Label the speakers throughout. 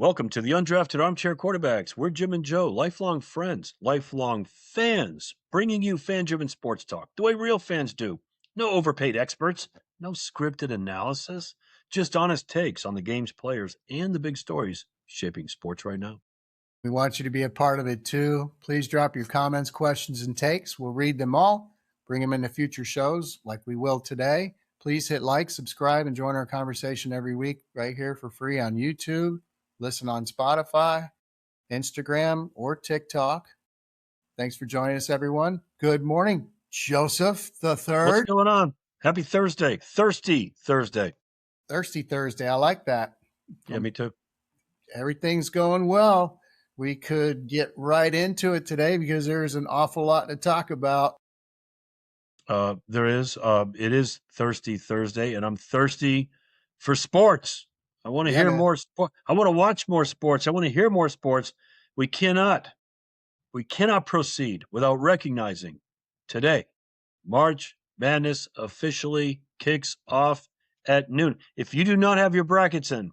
Speaker 1: Welcome to the Undrafted Armchair Quarterbacks. We're Jim and Joe, lifelong friends, lifelong fans, bringing you fan-driven sports talk the way real fans do. No overpaid experts, no scripted analysis, just honest takes on the games, players, and the big stories shaping sports right now.
Speaker 2: We want you to be a part of it too. Please drop your comments, questions, and takes. We'll read them all, bring them into future shows like we will today. Please hit like, subscribe, and join our conversation every week right here for free on YouTube. Listen on Spotify, Instagram, or TikTok. Thanks for joining us, everyone. Good morning, Joseph the Third.
Speaker 1: What's going on? Happy Thursday. Thirsty Thursday.
Speaker 2: Thirsty Thursday. I like that.
Speaker 1: Yeah, me too.
Speaker 2: Everything's going well. We could get right into it today because there's an awful lot to talk about.
Speaker 1: There is. It is Thirsty Thursday, and I'm thirsty for sports. I want to hear more sport. I want to watch more sports. I want to hear more sports. We cannot proceed without recognizing today, March Madness officially kicks off at noon. If you do not have your brackets in,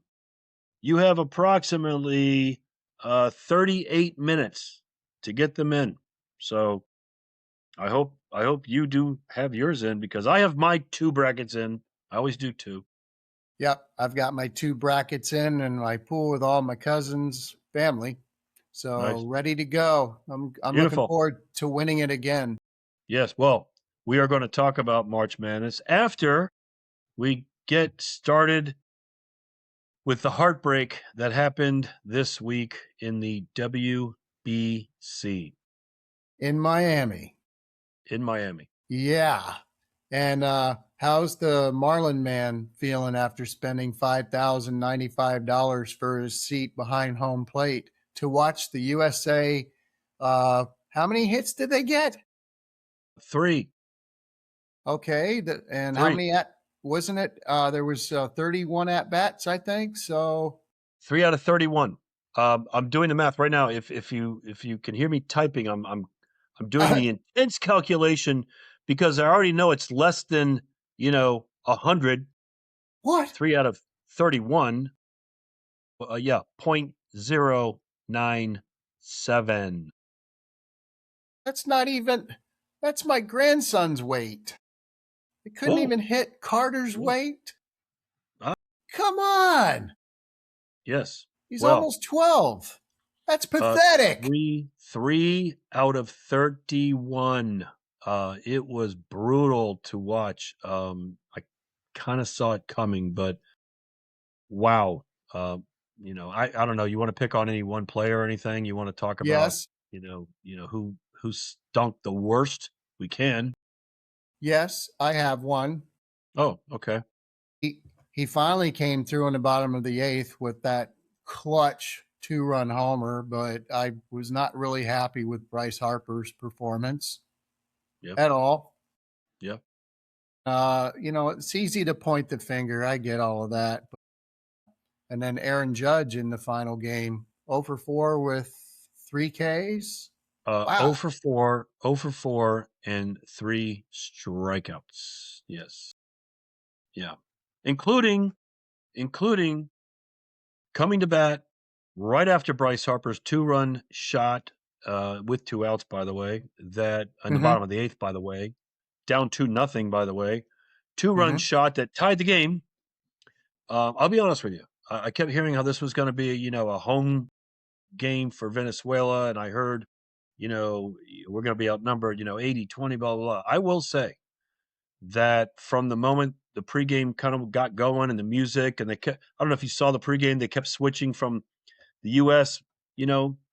Speaker 1: you have approximately 38 minutes to get them in. So I hope you do have yours in because I have my 2 brackets in. I always do 2.
Speaker 2: Yep, I've got my 2 brackets in and my pool with all my cousins' family. So nice. Ready to go. I'm looking forward to winning it again.
Speaker 1: Yes, well, we are going to talk about March Madness after we get started with the heartbreak that happened this week in the WBC.
Speaker 2: In Miami. Yeah. And how's the Marlin man feeling after spending $5,095 for his seat behind home plate to watch the USA? How many hits did they get?
Speaker 1: 3.
Speaker 2: Okay. And 3. How many wasn't it? There was 31 at bats, I think. So
Speaker 1: 3 out of 31. I'm doing the math right now. If you can hear me typing, I'm doing the intense calculation because I already know it's less than 100.
Speaker 2: What?
Speaker 1: 3 out of 31. 0.097.
Speaker 2: That's not even. That's my grandson's weight. It couldn't even hit Carter's weight. Come on.
Speaker 1: Yes.
Speaker 2: He's almost 12. That's pathetic.
Speaker 1: 3 out of 31. It was brutal to watch. I kind of saw it coming, but wow. I don't know. You want to pick on any one player or anything? You want to talk about?
Speaker 2: Yes.
Speaker 1: Who stunk the worst? We can.
Speaker 2: Yes, I have one.
Speaker 1: Oh, okay.
Speaker 2: He finally came through in the bottom of the 8th with that clutch 2-run homer, but I was not really happy with Bryce Harper's performance at all.
Speaker 1: Yep.
Speaker 2: It's easy to point the finger. I get all of that. And then Aaron Judge in the final game, 0 for 4 with 3 Ks.
Speaker 1: Wow. 0 for 4 and 3 strikeouts. Yes. Yeah. Including coming to bat right after Bryce Harper's 2-run shot with 2 outs, by the way, that in the bottom of the 8th, by the way, down 2-0, by the way, 2-run shot that tied the game. I'll be honest with you. I kept hearing how this was going to be, a home game for Venezuela. And I heard, we're going to be outnumbered, 80-20, blah, blah, blah. I will say that from the moment the pregame kind of got going and the music, and I don't know if you saw the pregame, they kept switching from the U.S.,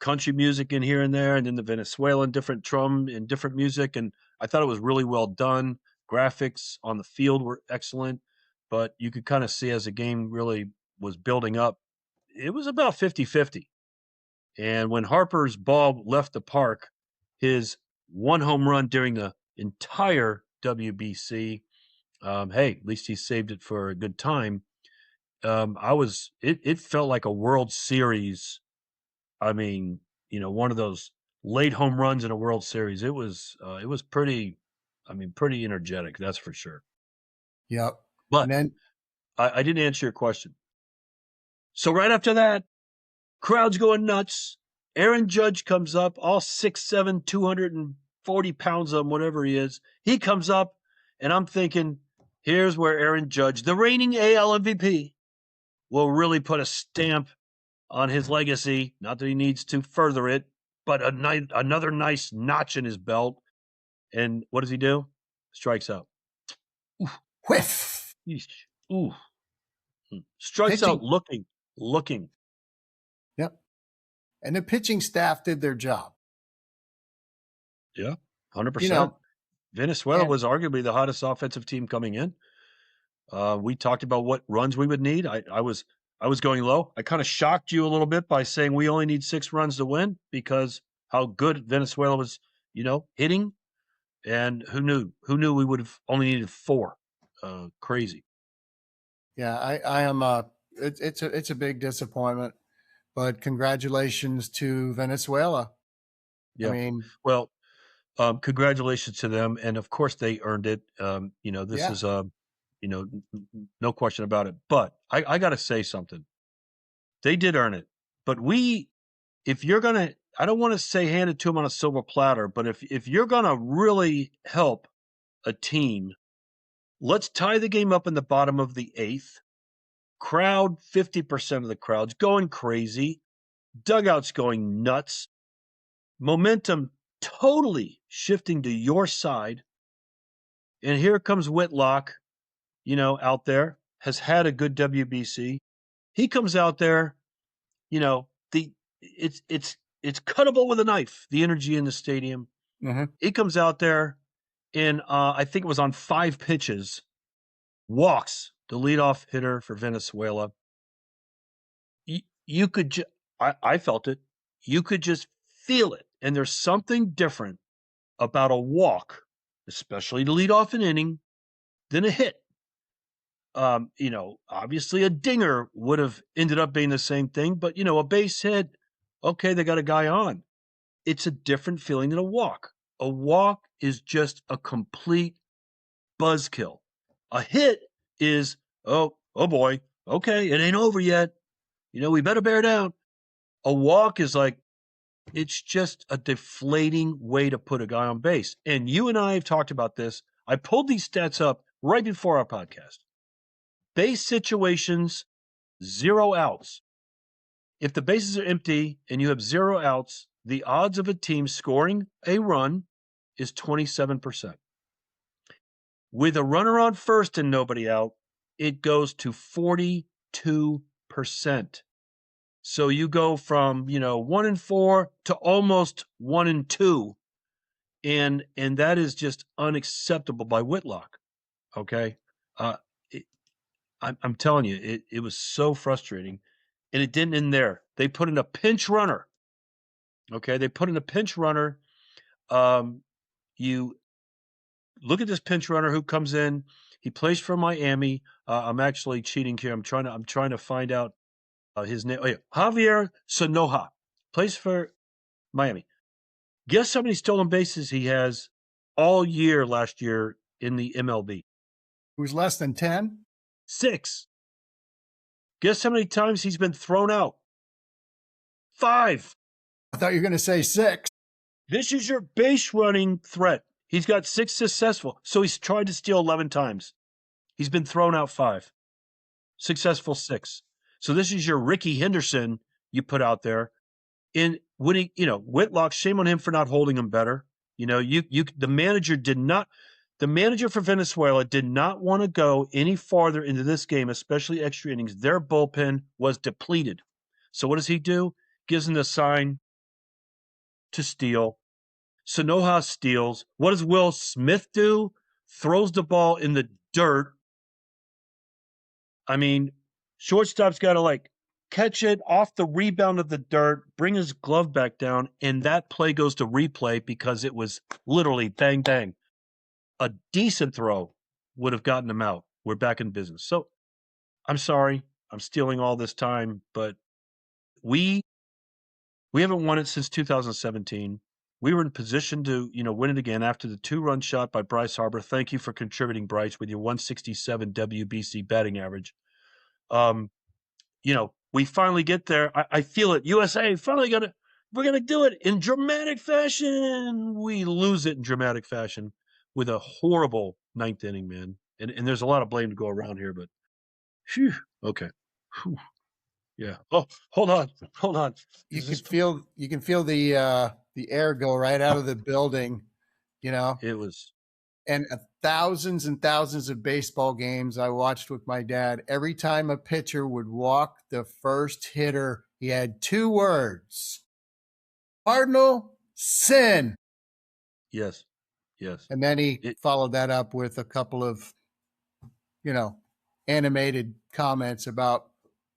Speaker 1: country music in here and there, and then the Venezuelan different drum and different music. And I thought it was really well done. Graphics on the field were excellent, but you could kind of see as the game really was building up, it was about 50-50. And when Harper's ball left the park, his 1 home run during the entire WBC, hey, at least he saved it for a good time. It felt like a World Series. I mean, one of those late home runs in a World Series. It was pretty energetic. That's for sure.
Speaker 2: Yep.
Speaker 1: But I didn't answer your question. So right after that, Crowd's going nuts. Aaron Judge comes up, all 6'7", 240 pounds of him, whatever he is. He comes up, and I'm thinking, here's where Aaron Judge, the reigning AL MVP, will really put a stamp on his legacy. Not that he needs to further it, but another nice notch in his belt. And what does he do? Strikes out.
Speaker 2: Whiff.
Speaker 1: Ooh. Strikes
Speaker 2: Pitching.
Speaker 1: out looking.
Speaker 2: Yep. And the pitching staff did their job.
Speaker 1: Yeah, 100%.
Speaker 2: You know,
Speaker 1: Venezuela was arguably the hottest offensive team coming in. We talked about what runs we would need. I was going low. I kind of shocked you a little bit by saying we only need 6 runs to win because how good Venezuela was, hitting. And who knew we would have only needed 4. Crazy.
Speaker 2: Yeah, I am. It's a big disappointment, but congratulations to Venezuela.
Speaker 1: Yeah.
Speaker 2: I mean,
Speaker 1: well, congratulations to them, and of course they earned it. This is no question about it. But I got to say something. They did earn it. But if you're gonna, I don't want to say hand it to them on a silver platter, but if you're gonna really help a team, let's tie the game up in the bottom of the 8th. Crowd, 50% of the crowd's going crazy. Dugouts going nuts. Momentum totally shifting to your side. And here comes Whitlock, out there, has had a good WBC. He comes out there, it's cuttable with a knife, the energy in the stadium.
Speaker 2: mm-hmm.
Speaker 1: He comes out there and I think it was on 5 pitches, walks the leadoff hitter for Venezuela. You could I felt it. You could just feel it. And there's something different about a walk, especially to lead off an inning, than a hit. Obviously a dinger would have ended up being the same thing, but a base hit, okay, they got a guy on. It's a different feeling than a walk. A walk is just a complete buzzkill. A hit is, oh boy, okay, it ain't over yet. We better bear down. A walk is like, it's just a deflating way to put a guy on base. And you and I have talked about this. I pulled these stats up right before our podcast. Base situations, 0 outs. If the bases are empty and you have 0 outs, the odds of a team scoring a run is 27%. With a runner on first and nobody out, it goes to 42%. So you go from, 1-4 to almost 1-2. And that is just unacceptable by Whitlock. Okay. I'm telling you, it was so frustrating. And it didn't end there. They put in a pinch runner. Okay. They put in a pinch runner. You look at this pinch runner who comes in. He plays for Miami. I'm actually cheating here. I'm trying to find out his name. Oh, yeah. Javier Sonoja plays for Miami. Guess how many stolen bases he has all year last year in the MLB?
Speaker 2: Who's less than 10?
Speaker 1: 6. Guess how many times he's been thrown out? 5.
Speaker 2: I thought you were going to say 6.
Speaker 1: This is your base running threat. He's got 6 successful. So he's tried to steal 11 times. He's been thrown out 5. Successful 6. So this is your Ricky Henderson you put out there. And when he, Whitlock, shame on him for not holding him better. The manager for Venezuela did not want to go any farther into this game, especially extra innings. Their bullpen was depleted. So what does he do? Gives him the sign to steal. Sonoja steals. What does Will Smith do? Throws the ball in the dirt. I mean, shortstop's got to catch it off the rebound of the dirt, bring his glove back down, and that play goes to replay because it was literally bang, bang. A decent throw would have gotten him out. We're back in business. So I'm sorry. I'm stealing all this time, but we haven't won it since 2017. We were in position to, win it again after the 2-run shot by Bryce Harper. Thank you for contributing, Bryce, with your 167 WBC batting average. we finally get there. I feel it. USA finally we're gonna do it in dramatic fashion. We lose it in dramatic fashion with a horrible ninth inning, man. And there's a lot of blame to go around here, but phew, okay. Whew, yeah. Oh, hold on.
Speaker 2: You
Speaker 1: Is
Speaker 2: can
Speaker 1: this
Speaker 2: feel the air go right out of the building, you know.
Speaker 1: it was
Speaker 2: And thousands and thousands of baseball games I watched with my dad. Every time a pitcher would walk the first hitter, he had two words: Cardinal sin.
Speaker 1: yes. Yes.
Speaker 2: And then he
Speaker 1: It
Speaker 2: followed that up with a couple of, animated comments about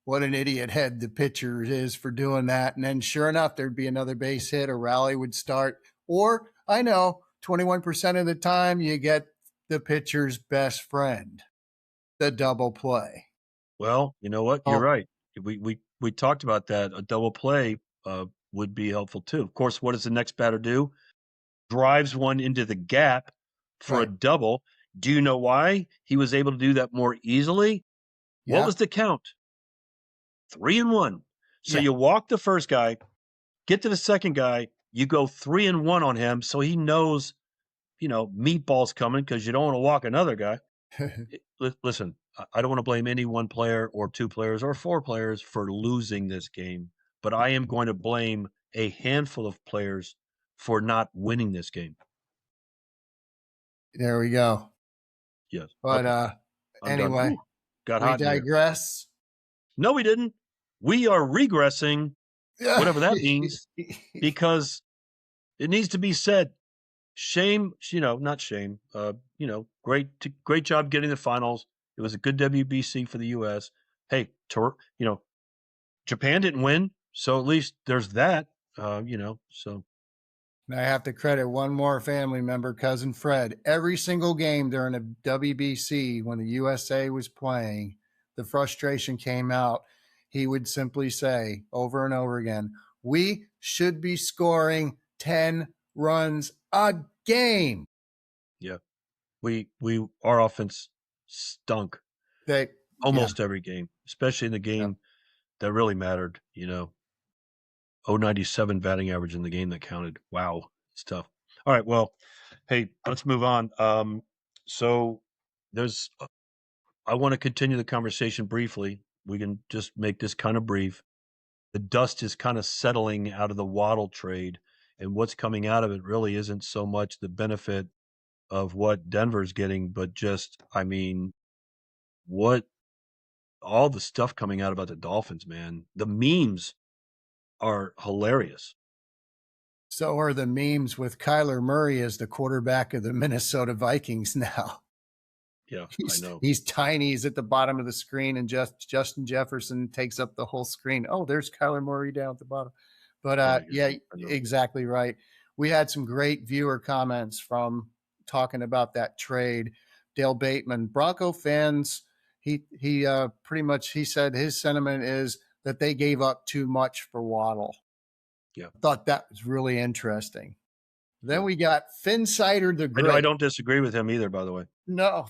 Speaker 2: what an idiot head the pitcher is for doing that. And then sure enough, there'd be another base hit, a rally would start. Or I know 21% of the time you get the pitcher's best friend, the double play.
Speaker 1: well, you know what? You're
Speaker 2: Oh,
Speaker 1: right. We talked about that. A double play would be helpful too. Of course, what does the next batter do? Drives one into the gap for a
Speaker 2: right.
Speaker 1: double. Do you know why he was able to do that more easily? What
Speaker 2: Yeah.
Speaker 1: was the count? 3-1. So
Speaker 2: Yeah.
Speaker 1: you walk the first guy, get to the second guy, you go 3-1 on him, so he knows, meatballs coming because you don't want to walk another guy. Listen, I don't want to blame any one player or two players or four players for losing this game, but I am going to blame a handful of players for not winning this game.
Speaker 2: There we go.
Speaker 1: Yes.
Speaker 2: But
Speaker 1: Okay. I'm done.
Speaker 2: anyway,
Speaker 1: Whew, got
Speaker 2: we
Speaker 1: hot in here.
Speaker 2: digress.
Speaker 1: No, we didn't. We are regressing, whatever that means, because it needs to be said. Shame, not shame. Great job getting the finals. It was a good WBC for the US. Hey, Japan didn't win, so at least there's that. So
Speaker 2: And I have to credit one more family member, cousin Fred. Every single game during the WBC, when the USA was playing, the frustration came out. He would simply say over and over again, "We should be scoring 10 runs a game."
Speaker 1: yeah, our offense stunk
Speaker 2: That, yeah,
Speaker 1: almost every game, especially in the
Speaker 2: yeah.
Speaker 1: game that really mattered. 0.97 batting average in the game that counted. Wow, it's tough. All right, well, hey, let's move on. So there's I want to continue the conversation briefly. We can just make this kind of brief. The dust is kind of settling out of the Waddle trade, and what's coming out of it really isn't so much the benefit of what Denver's getting, but just, what all the stuff coming out about the Dolphins, man. The memes are hilarious.
Speaker 2: So are the memes with Kyler Murray as the quarterback of the Minnesota Vikings now.
Speaker 1: Yeah, I know.
Speaker 2: He's tiny. He's at the bottom of the screen, and Justin Jefferson takes up the whole screen. Oh, there's Kyler Murray down at the bottom. But
Speaker 1: Right,
Speaker 2: yeah,
Speaker 1: I know.
Speaker 2: exactly right. We had some great viewer comments from talking about that trade. Dale Bateman, Bronco fans. He pretty much he said his sentiment is that they gave up too much for Waddle.
Speaker 1: Yeah,
Speaker 2: Thought that was really interesting. Then
Speaker 1: yeah.
Speaker 2: we got Finsider the
Speaker 1: I
Speaker 2: Great.
Speaker 1: don't disagree with him either, by the way.
Speaker 2: No.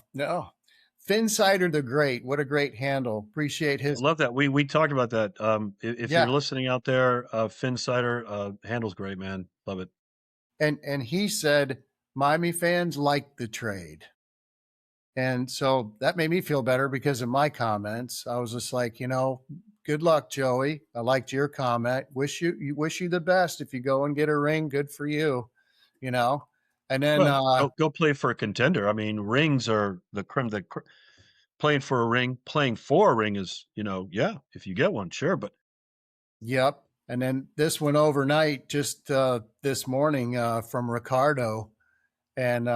Speaker 2: Finsider the Great. What a great handle. Appreciate
Speaker 1: I
Speaker 2: his.
Speaker 1: love that. We talked about that. If you're
Speaker 2: Yeah.
Speaker 1: listening out there, Finn Sider, handles great, man. Love it.
Speaker 2: And he said Miami fans liked the trade. And so that made me feel better because of my comments. I was just like, good luck, Joey. I liked your comment. Wish you the best. If you go and get a ring, good for you. And then
Speaker 1: Well, go play for a contender. I mean, rings are the creme. Playing for a ring, playing for a ring is, yeah, if you get one, sure. But
Speaker 2: yep. And then this one overnight, just this morning from Ricardo, and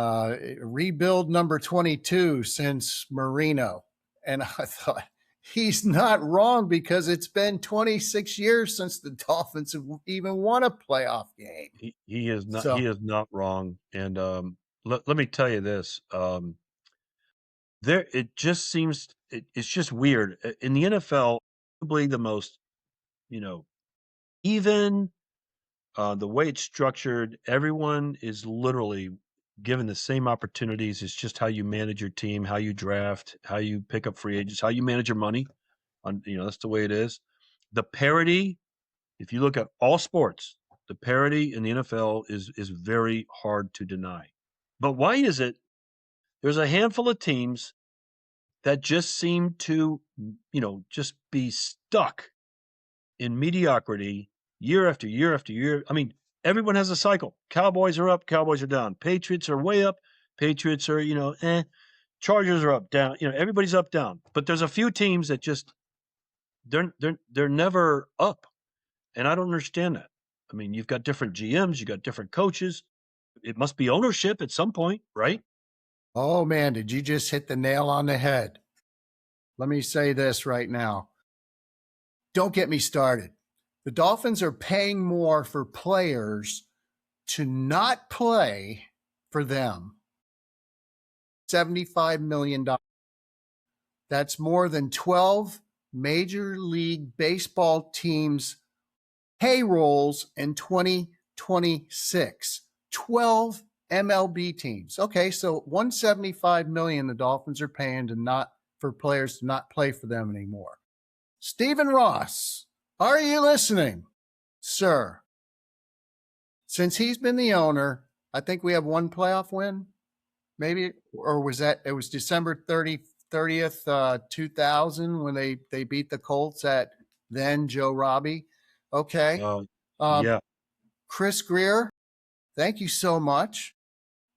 Speaker 2: rebuild number 22 since Marino. And I thought, he's not wrong because it's been 26 years since the Dolphins have even won a playoff game.
Speaker 1: he is not
Speaker 2: So,
Speaker 1: he is not wrong. And let me tell you this. There, it just seems it's just weird in the NFL. Probably the most, you know, even the way it's structured. Everyone is literally given the same opportunities. It's just how you manage your team, how you draft, how you pick up free agents, how you manage your money. That's the way it is. the parity, if you look at all sports, the parity in the NFL is very hard to deny. But why is it there's a handful of teams that just seem to, just be stuck in mediocrity year after year after year? I mean, everyone has a cycle. Cowboys are up, Cowboys are down. Patriots are way up, Patriots are, Chargers are up, down. Everybody's up, down. But there's a few teams that just they're never up, and I don't understand that. I mean, you've got different GMs, you got different coaches. It must be ownership at some point, right?
Speaker 2: Oh, man, did you just hit the nail on the head? Let me say this right now. Don't get me started. The Dolphins are paying more for players to not play for them. $75 million. That's more than 12 Major League Baseball teams' payrolls in 2026. 12 MLB teams. Okay, so $175 million the Dolphins are paying for players to not play for them anymore. Stephen Ross, are you listening, sir? Since he's been the owner, I think we have one playoff win, maybe, or was that it was December 30th, 2000 when they beat the Colts at then Joe Robbie. Okay.
Speaker 1: Yeah.
Speaker 2: Chris Greer, thank you so much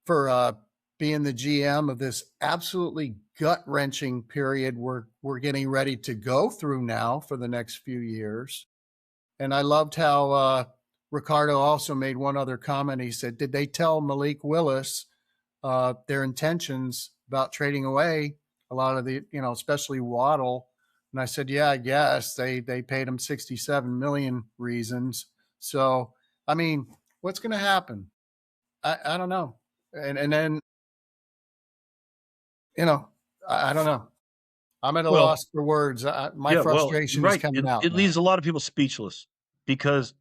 Speaker 2: for being the GM of this absolutely gut-wrenching period we're getting ready to go through now for the next few years. And I loved how Ricardo also made one other comment. He said, did they tell Malik Willis their intentions about trading away a lot of the, especially Waddle? And I said, yeah, I guess they paid him 67 million reasons. So, I mean, what's going to happen? I don't know. And then, I don't know. I'm at a loss for words. My frustration is coming out.
Speaker 1: It leaves a lot of people speechless because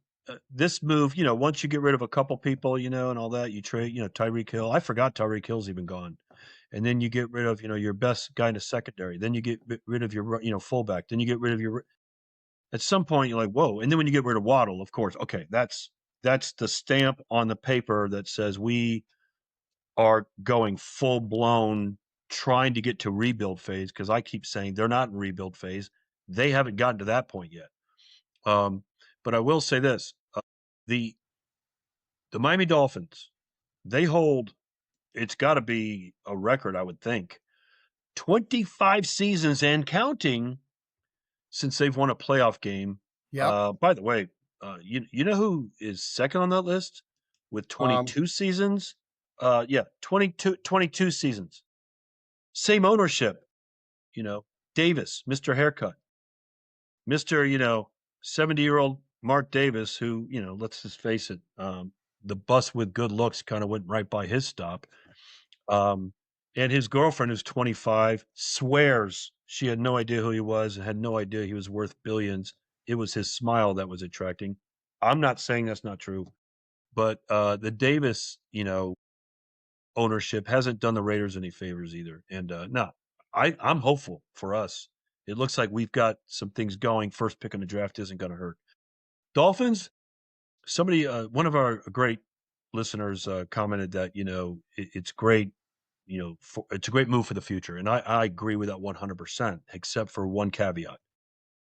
Speaker 1: this move, once you get rid of a couple people, and all that, you trade, Tyreek Hill. I forgot Tyreek Hill's even gone. And then you get rid of, your best guy in the secondary. Then you get rid of your, fullback. Then you get rid of your. At some point, you're like, whoa. And then when you get rid of Waddle, of course, okay, that's the stamp on the paper that says we are going full blown trying to get to rebuild phase, because I keep saying they're not in rebuild phase. They haven't gotten to that point yet. But I will say this: the Miami Dolphins, they hold. It's got to be a record, I would think. 25 seasons and counting since they've won a playoff game.
Speaker 2: Yeah.
Speaker 1: By the way, you know who is second on that list with 22 seasons? 22 seasons. Same ownership, Davis, Mr. Haircut, Mr. 70-year-old Mark Davis, who, let's just face it, the bus with good looks kind of went right by his stop. And his girlfriend, who's 25, swears she had no idea who he was and had no idea he was worth billions. It was his smile that was attracting. I'm not saying that's not true, but the Davis, ownership hasn't done the Raiders any favors either. And no, I'm hopeful for us. It looks like we've got some things going. First pick in the draft isn't going to hurt. Dolphins, somebody, one of our great listeners commented that, it's great, it's a great move for the future. And I agree with that 100%, except for one caveat.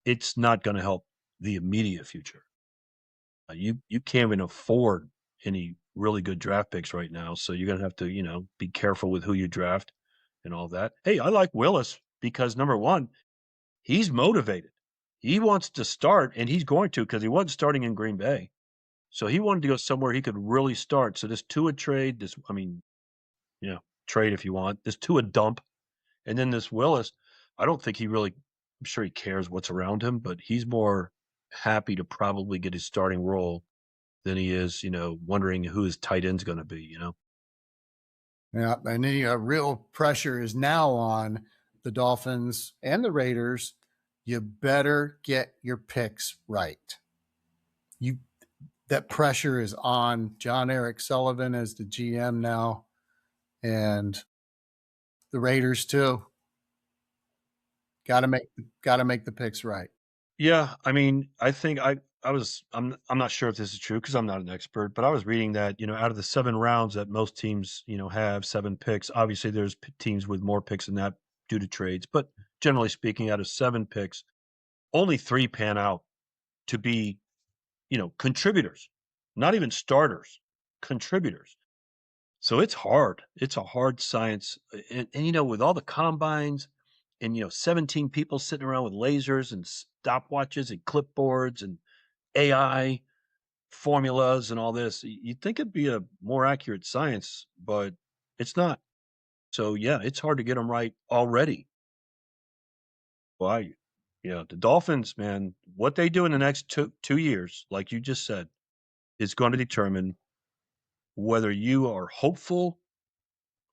Speaker 1: It's not going to help the immediate future. You can't even afford any really good draft picks right now. So you're going to have to, be careful with who you draft and all that. Hey, I like Willis because number one, he's motivated. He wants to start, and he's going to because he wasn't starting in Green Bay. So he wanted to go somewhere he could really start. So this Tua trade, trade if you want, this Tua dump, and then this Willis, I don't think I'm sure he cares what's around him, but he's more happy to probably get his starting role than he is, wondering who his tight end's going to be,
Speaker 2: Yeah, and the real pressure is now on the Dolphins and the Raiders. You better get your picks right. That pressure is on John Eric Sullivan as the GM now, and the Raiders too. Got to make the picks right.
Speaker 1: Yeah, I mean, I think I'm not sure if this is true because I'm not an expert, but I was reading that, out of the 7 rounds that most teams, have 7 picks, obviously there's teams with more picks than that due to trades, but generally speaking, out of 7 picks, only 3 pan out to be, contributors, not even starters, contributors. So it's hard. It's a hard science, and with all the combines and 17 people sitting around with lasers and stopwatches and clipboards and AI formulas and all this, you'd think it'd be a more accurate science, but it's not. So yeah, it's hard to get them right already. Why? The Dolphins, man, what they do in the next two years, like you just said, is going to determine whether you are hopeful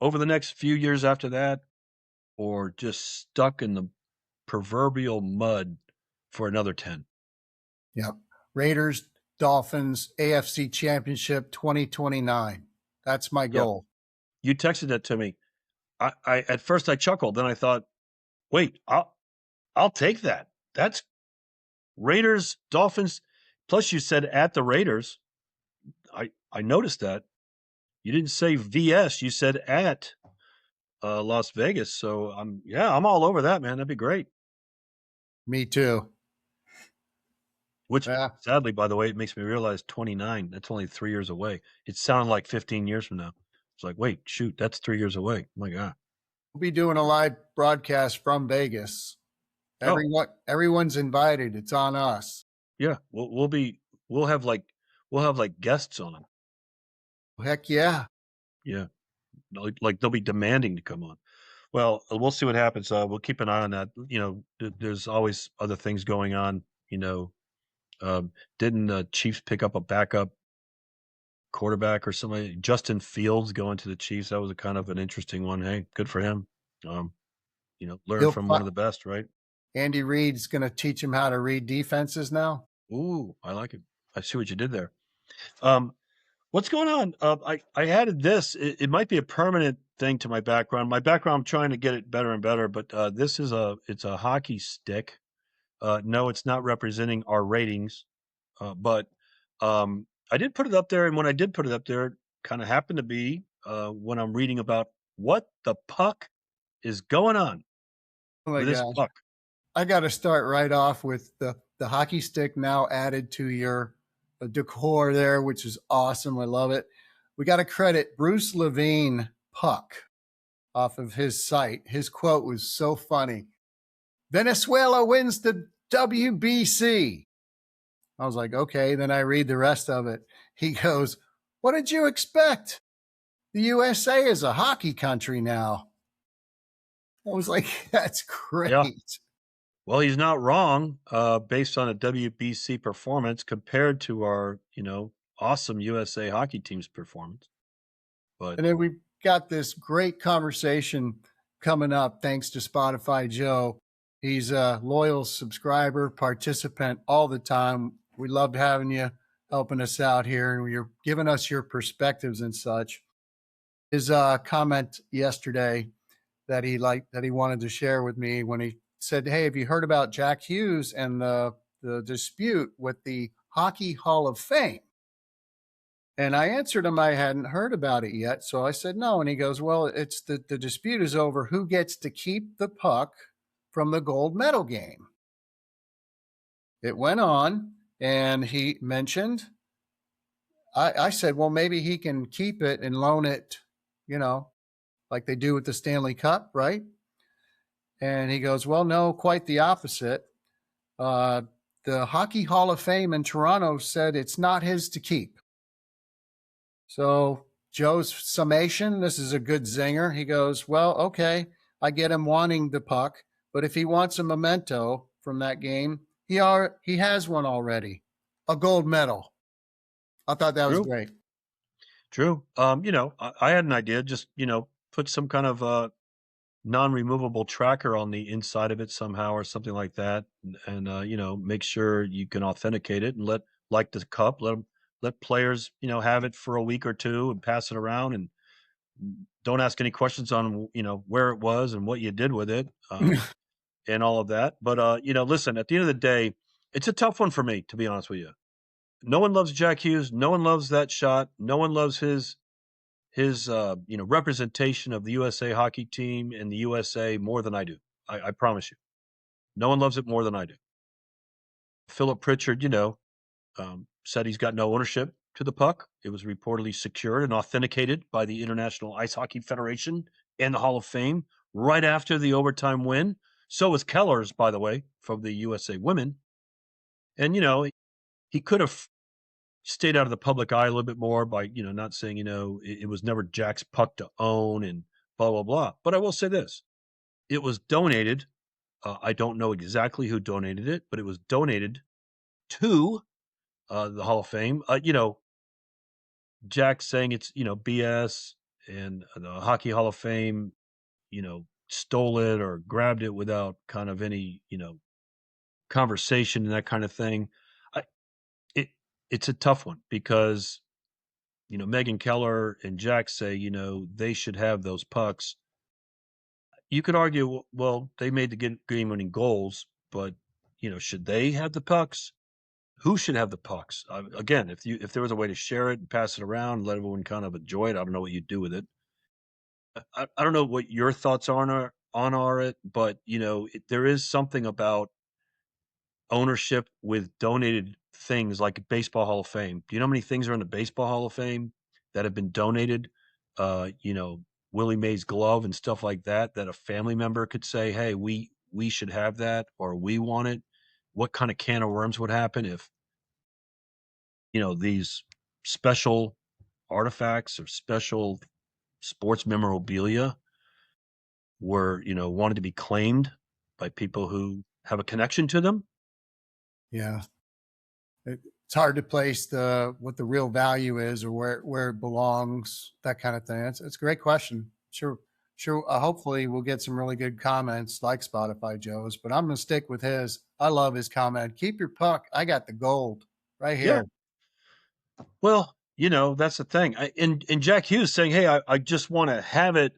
Speaker 1: over the next few years after that or just stuck in the proverbial mud for another 10.
Speaker 2: Yep. Raiders, Dolphins, AFC Championship 2029. That's my
Speaker 1: Yeah.
Speaker 2: goal.
Speaker 1: You texted that to me. I at first I chuckled, then I thought, "Wait, I'll take that." That's Raiders, Dolphins, plus you said at the Raiders. I noticed that. You didn't say VS, you said at, Las Vegas, so I'm all over that, man, that'd be great.
Speaker 2: Me too.
Speaker 1: Which,
Speaker 2: Yeah.
Speaker 1: sadly, by the way, it makes me realize 29, that's only 3 years away. It sounded like 15 years from now. It's like, "Wait, shoot, that's 3 years away. Oh my god."
Speaker 2: We'll be doing a live broadcast from Vegas.
Speaker 1: Oh,
Speaker 2: Everyone's invited. It's on us.
Speaker 1: yeah, we'll have, like, guests on them.
Speaker 2: Heck yeah.
Speaker 1: Yeah, like, they'll be demanding to come on. Well, we'll see what happens, we'll keep an eye on that, there's always other things going on, didn't the Chiefs pick up a backup quarterback or somebody? Justin Fields going to the Chiefs, that was a kind of an interesting one. Hey, good for him. Um, learn
Speaker 2: He'll
Speaker 1: from one
Speaker 2: fi-
Speaker 1: of the best, right?
Speaker 2: Andy Reid's going to teach him how to read defenses now.
Speaker 1: Ooh, I like it. I see what you did there. Um, what's going on? I added this. It might be a permanent thing to my background. My background, I'm trying to get it better and better, but this is it's a hockey stick. No, it's not representing our ratings, but I did put it up there, and when I did put it up there, it kind of happened to be when I'm reading about what the puck is going on
Speaker 2: Oh my
Speaker 1: with this
Speaker 2: gosh.
Speaker 1: puck.
Speaker 2: I got to start right off with the hockey stick now added to your decor there, which is awesome. I love it. We got to credit Bruce Levine Puck off of his site. His quote was so funny. Venezuela wins the WBC. I was like, okay. Then I read the rest of it. He goes, "What did you expect? The USA is a hockey country now." I was like, that's
Speaker 1: Yeah.
Speaker 2: great.
Speaker 1: Well, he's not wrong, based on a WBC performance compared to our, awesome USA hockey team's performance. But
Speaker 2: And then we've got this great conversation coming up thanks to Spotify Joe. He's a loyal subscriber, participant all the time. We loved having you helping us out here and you're giving us your perspectives and such. His comment yesterday that he wanted to share with me when he said, "Hey, have you heard about Jack Hughes and the dispute with the Hockey Hall of Fame?" And I answered him I hadn't heard about it yet. So I said no. And he goes, "Well, it's the dispute is over who gets to keep the puck from the gold medal game." It went on and he mentioned, I said, well, maybe he can keep it and loan it, you know, like they do with the Stanley Cup, right? And he goes, well, no, quite the opposite. Uh, the Hockey Hall of Fame in Toronto said it's not his to keep. So Joe's summation, this is a good zinger. He goes, well, okay, I get him wanting the puck, but if he wants a memento from that game, he has one already, a gold medal. I thought that was
Speaker 1: true,
Speaker 2: great.
Speaker 1: true. I had an idea, just, put some kind of non-removable tracker on the inside of it somehow or something like that, and make sure you can authenticate it and like the cup, let players, have it for a week or two and pass it around and don't ask any questions on, where it was and what you did with it, and all of that. But, listen, at the end of the day, It's a tough one for me, to be honest with you. No one loves Jack Hughes. No one loves that shot. No one loves his representation of the USA hockey team and the USA more than I do. I promise you. No one loves it more than I do. Philip Pritchard, said he's got no ownership to the puck. It was reportedly secured and authenticated by the International Ice Hockey Federation and the Hall of Fame right after the overtime win. So was Keller's, by the way, from the USA Women. And, he could have stayed out of the public eye a little bit more by, not saying, it was never Jack's puck to own and blah, blah, blah. But I will say this, it was donated. I don't know exactly who donated it, but it was donated to the Hall of Fame. Jack saying it's, BS and the Hockey Hall of Fame, stole it or grabbed it without kind of any, conversation and that kind of thing. I, it's a tough one because, Megan Keller and Jack say, they should have those pucks. You could argue, well, they made the game-winning goals, but, should they have the pucks? Who should have the pucks? Again, if there was a way to share it and pass it around, let everyone kind of enjoy it, I don't know what you'd do with it. I don't know what your thoughts are it, but there is something about ownership with donated things like Baseball Hall of Fame. Do you know how many things are in the Baseball Hall of Fame that have been donated? Willie Mays glove and stuff like that a family member could say, hey, we should have that, or we want it. What kind of can of worms would happen if these special artifacts or special sports memorabilia were, wanted to be claimed by people who have a connection to them?
Speaker 2: Yeah. It's hard to place what the real value is or where it belongs, that kind of thing. It's a great question. Sure. Hopefully we'll get some really good comments like Spotify Joe's, but I'm going to stick with his. I love his comment. Keep your puck. I got the gold right here.
Speaker 1: Yeah. Well, that's the thing. And Jack Hughes saying, hey, I just want to have it,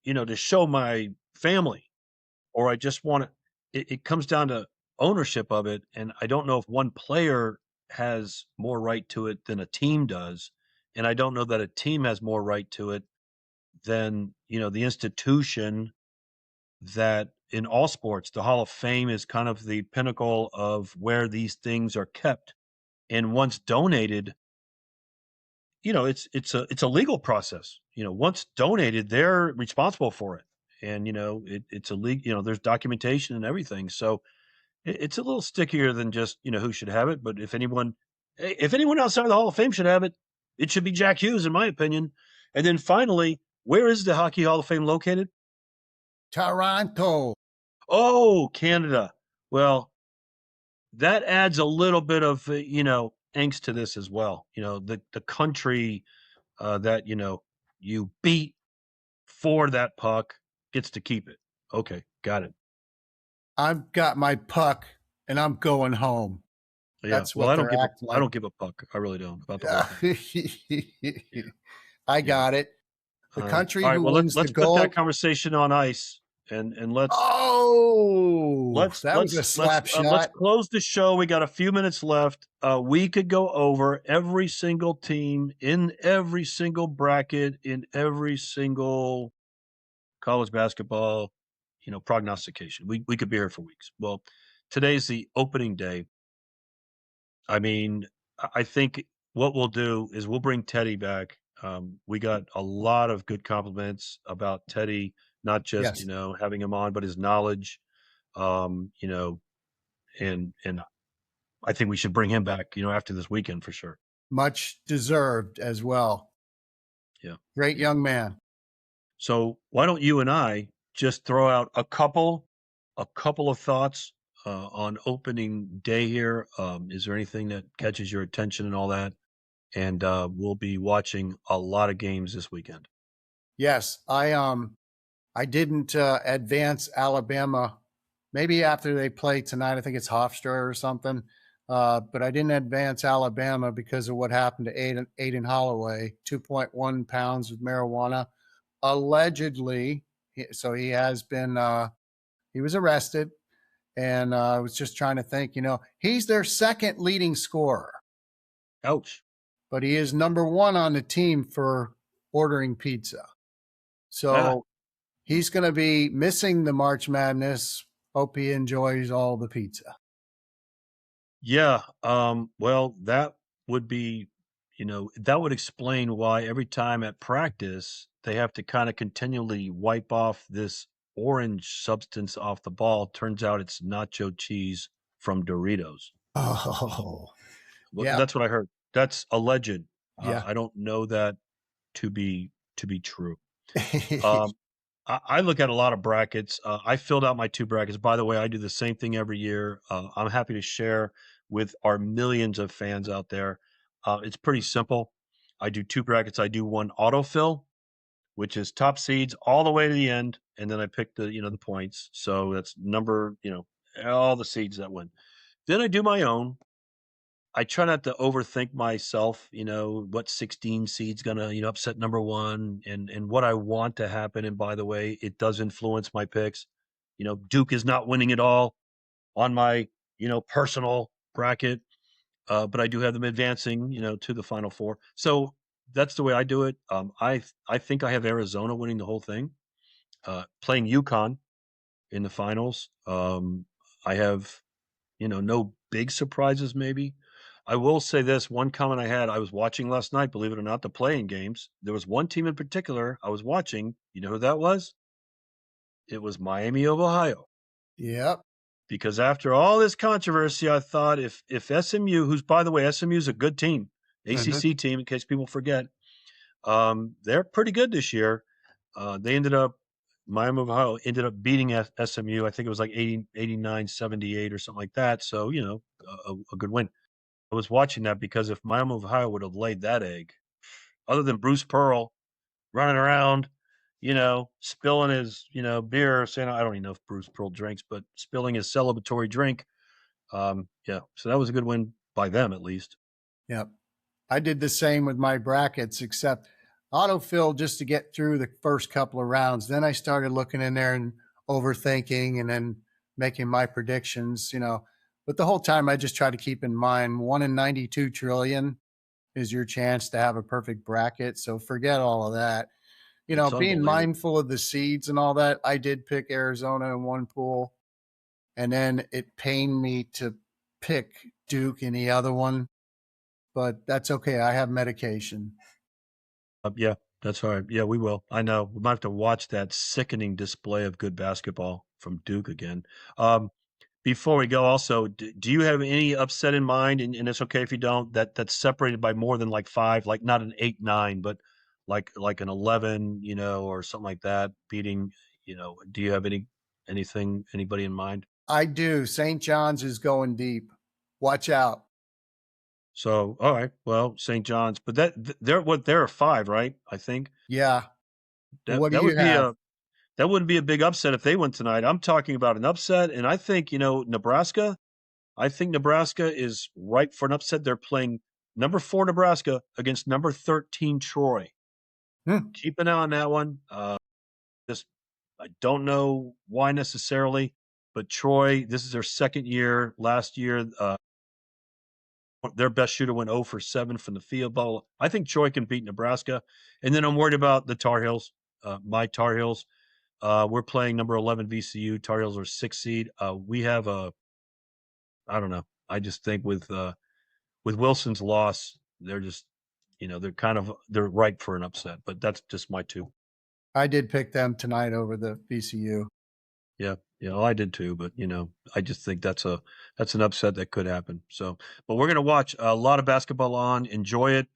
Speaker 1: to show my family, or I just want to, it comes down to ownership of it. And I don't know if one player has more right to it than a team does. And I don't know that a team has more right to it than, the institution that in all sports, the Hall of Fame is kind of the pinnacle of where these things are kept. And once donated, it's a legal process. Once donated, they're responsible for it. And, it's a legal, there's documentation and everything. So it's a little stickier than just, who should have it. But if anyone outside of the Hall of Fame should have it, it should be Jack Hughes, in my opinion. And then finally, where is the Hockey Hall of Fame located?
Speaker 2: Toronto.
Speaker 1: Oh, Canada. Well, that adds a little bit of, angst to this as well. The country that, you beat for that puck gets to keep it. Okay, got it.
Speaker 2: I've got my puck and I'm going home.
Speaker 1: Yeah.
Speaker 2: That's
Speaker 1: well,
Speaker 2: what
Speaker 1: I don't
Speaker 2: they're
Speaker 1: give
Speaker 2: acting
Speaker 1: I
Speaker 2: like.
Speaker 1: don't give a puck. I really don't about the whole thing.
Speaker 2: I got it. The country
Speaker 1: all right.
Speaker 2: who
Speaker 1: Well,
Speaker 2: wins the
Speaker 1: let's put that
Speaker 2: gold.
Speaker 1: conversation on ice and let's
Speaker 2: That was a slap
Speaker 1: let's
Speaker 2: shot.
Speaker 1: close the show. We got a few minutes left. We could go over every single team in every single bracket in every single college basketball, prognostication. We could be here for weeks. Well, today's the opening day. I mean, I think what we'll do is we'll bring Teddy back. We got a lot of good compliments about Teddy, not just,
Speaker 2: Yes.
Speaker 1: having him on, but his knowledge. And I think we should bring him back, after this weekend for sure.
Speaker 2: Much deserved as well.
Speaker 1: Yeah.
Speaker 2: Great young man.
Speaker 1: So why don't you and I just throw out a couple of thoughts on opening day here? Is there anything that catches your attention and all that? And we'll be watching a lot of games this weekend.
Speaker 2: Yes, I didn't advance Alabama. Maybe after they play tonight, I think it's Hofstra or something. But I didn't advance Alabama because of what happened to Aiden Holloway, 2.1 pounds of marijuana, allegedly. So he has been, he was arrested. And I was just trying to think, he's their second leading scorer,
Speaker 1: Ouch.
Speaker 2: but he is number one on the team for ordering pizza.
Speaker 1: Ah,
Speaker 2: So he's going to be missing the March Madness. Hope he enjoys all the pizza.
Speaker 1: yeah. Well, that would be, that would explain why every time at practice they have to kind of continually wipe off this orange substance off the ball. Turns out it's nacho cheese from Doritos.
Speaker 2: Oh,
Speaker 1: Well,
Speaker 2: yeah.
Speaker 1: that's what I heard. That's alleged.
Speaker 2: Yeah.
Speaker 1: I don't know that to be true. Um, I look at a lot of brackets. I filled out my 2 brackets. By the way, I do the same thing every year. I'm happy to share with our millions of fans out there. It's pretty simple. I do 2 brackets. I do one autofill, which is top seeds all the way to the end, and then I pick the points. So that's number, all the seeds that win. Then I do my own. I try not to overthink myself, what 16 seed's gonna, upset number 1 and what I want to happen. And by the way, it does influence my picks. Duke is not winning it all on my, personal bracket, but I do have them advancing, to the Final Four. So that's the way I do it. I think I have Arizona winning the whole thing, playing UConn in the finals. I have no big surprises maybe. I will say this, one comment I had, I was watching last night, believe it or not, the playing games. There was one team in particular I was watching. You know who that was? It was Miami of Ohio.
Speaker 2: Yep.
Speaker 1: Because after all this controversy, I thought if SMU, who's by the way, SMU is a good team,
Speaker 2: Mhm.
Speaker 1: ACC team, in case people forget, they're pretty good this year. They ended up Miami of Ohio ended up beating SMU. I think it was like 89-78 or something like that. So, a good win. I was watching that because if Miami of Ohio would have laid that egg, other than Bruce Pearl running around, spilling his, beer, saying, I don't even know if Bruce Pearl drinks, but spilling his celebratory drink. Yeah. So that was a good win by them, at least.
Speaker 2: Yep. I did the same with my brackets, except autofill just to get through the first couple of rounds. Then I started looking in there and overthinking and then making my predictions. But the whole time I just try to keep in mind 1 in 92 trillion is your chance to have a perfect bracket. So forget all of that.
Speaker 1: It's
Speaker 2: Being
Speaker 1: unbelievable.
Speaker 2: mindful of the seeds and all that, I did pick Arizona in one pool. And then it pained me to pick Duke in the other one, but that's okay. I have medication.
Speaker 1: Yeah, that's all right. Yeah, we will. I know. We might have to watch that sickening display of good basketball from Duke again. Before we go, also, do you have any upset in mind? And it's okay if you don't. That's separated by more than like 5, like not an 8-9, but like an 11, or something like that. Beating, Do you have anybody in mind?
Speaker 2: I do. St. John's is going deep. Watch out.
Speaker 1: So, all right. Well, St. John's, but they're a 5, right? I think
Speaker 2: Yeah.
Speaker 1: that
Speaker 2: What do
Speaker 1: that
Speaker 2: you
Speaker 1: would be
Speaker 2: have?
Speaker 1: that wouldn't be a big upset if they went tonight. I'm talking about an upset, and I think Nebraska. I think Nebraska is ripe for an upset. They're playing number 4 Nebraska against number 13 Troy.
Speaker 2: Hmm.
Speaker 1: Keep an eye on that one. Just I don't know why necessarily, but Troy. This is their second year. Last year, their best shooter went 0 for 7 from the field goal. I think Troy can beat Nebraska, and then I'm worried about the Tar Heels. My Tar Heels. We're playing number 11 VCU. Tar Heels are 6 seed. We have I don't know. I just think with Wilson's loss, they're just, they're ripe for an upset. But that's just my 2.
Speaker 2: I did pick them tonight over the VCU.
Speaker 1: Yeah, well, I did too. But I just think that's an upset that could happen. So, but we're gonna watch a lot of basketball on. Enjoy it.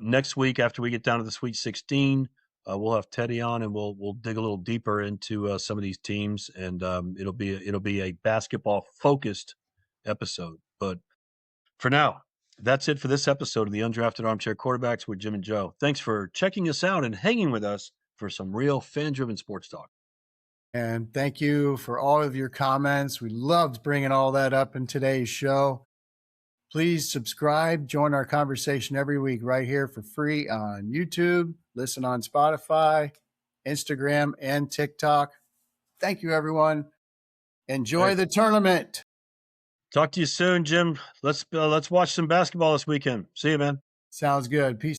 Speaker 1: Next week, after we get down to the Sweet 16, we'll have Teddy on, and we'll dig a little deeper into some of these teams, and it'll be a basketball focused episode. But for now, that's it for this episode of the Undrafted Armchair Quarterbacks with Jim and Joe. Thanks for checking us out and hanging with us for some real fan driven sports talk.
Speaker 2: And thank you for all of your comments. We loved bringing all that up in today's show. Please subscribe, join our conversation every week right here for free on YouTube, listen on Spotify, Instagram, and TikTok. Thank you, everyone. Enjoy the tournament.
Speaker 1: Talk to you soon, Jim. Let's watch some basketball this weekend. See you, man.
Speaker 2: Sounds good. Peace.